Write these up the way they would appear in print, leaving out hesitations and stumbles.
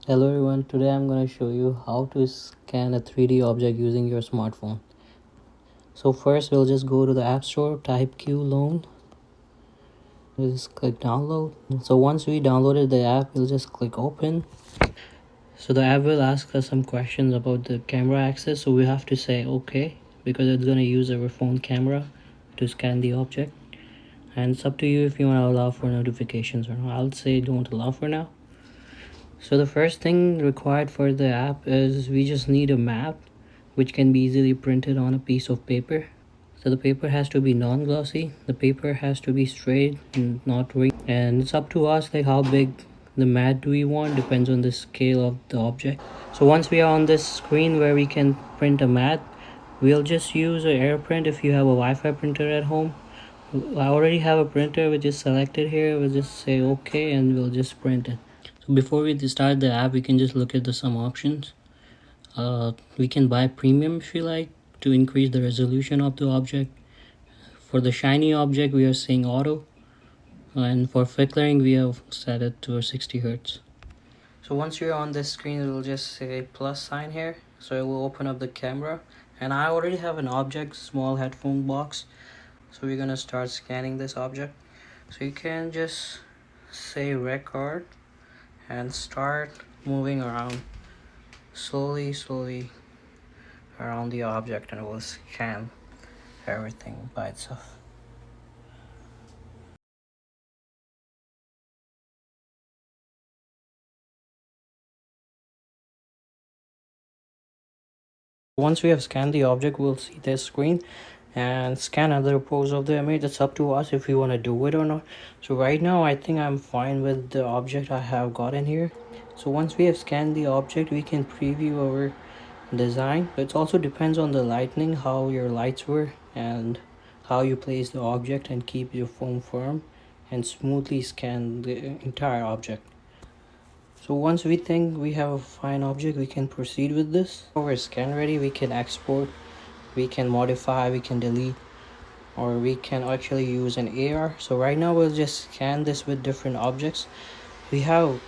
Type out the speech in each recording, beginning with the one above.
Hello everyone, today I'm going to show you how to scan a 3D object using your smartphone. So first we'll just go to the App Store, type Qlone, just click download. So once we downloaded the app, we'll just click open. So the app will ask us some questions about the camera access, so we have to say okay because it's going to use our phone camera to scan the object. And it's up to you if you want to allow for notifications or not. I'll say don't allow for now. So the first thing required for the app is we just need a map which can be easily printed on a piece of paper. So the paper has to be non-glossy, the paper has to be straight and not ring, and it's up to us like how big the mat do we want, depends on the scale of the object. So once we are on this screen where we can print a mat, we'll just use an AirPrint if you have a Wi-Fi printer at home. I already have a printer which is selected here. We'll just say okay and we'll just print it. So before we start the app, we can just look at some options. We can buy premium if you like to increase the resolution of the object. For the shiny object we are saying auto, and for flickering we have set it to 60 Hz. So once you're on this screen, it will just say plus sign here, so it will open up the camera, and I already have an object, small headphone box, so we're gonna start scanning this object. So you can just say record and start moving around slowly around the object, and it will scan everything by itself. Once we have scanned the object, we'll see this screen and scan other pose of the image. It's up to us if we want to do it or not. So right now I think I'm fine with the object I have got in here. So once we have scanned the object, we can preview our design. It also depends on the lighting, how your lights were, and how you place the object, and keep your phone firm and smoothly scan the entire object. So once we think we have a fine object, we can proceed with this. When we're scan ready, we can export, we can modify, we can delete, or we can actually use an AR. So right now we'll just scan this with different objects. We have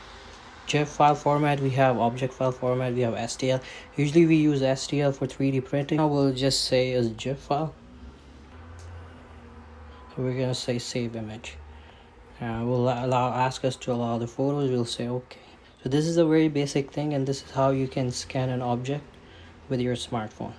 GIF file format, we have object file format, we have STL. Usually we use STL for 3D printing. Now we'll just say as GIF file. So we're gonna say save image. We'll ask us to allow the photos, we'll say okay. So this is a very basic thing, and this is how you can scan an object with your smartphone.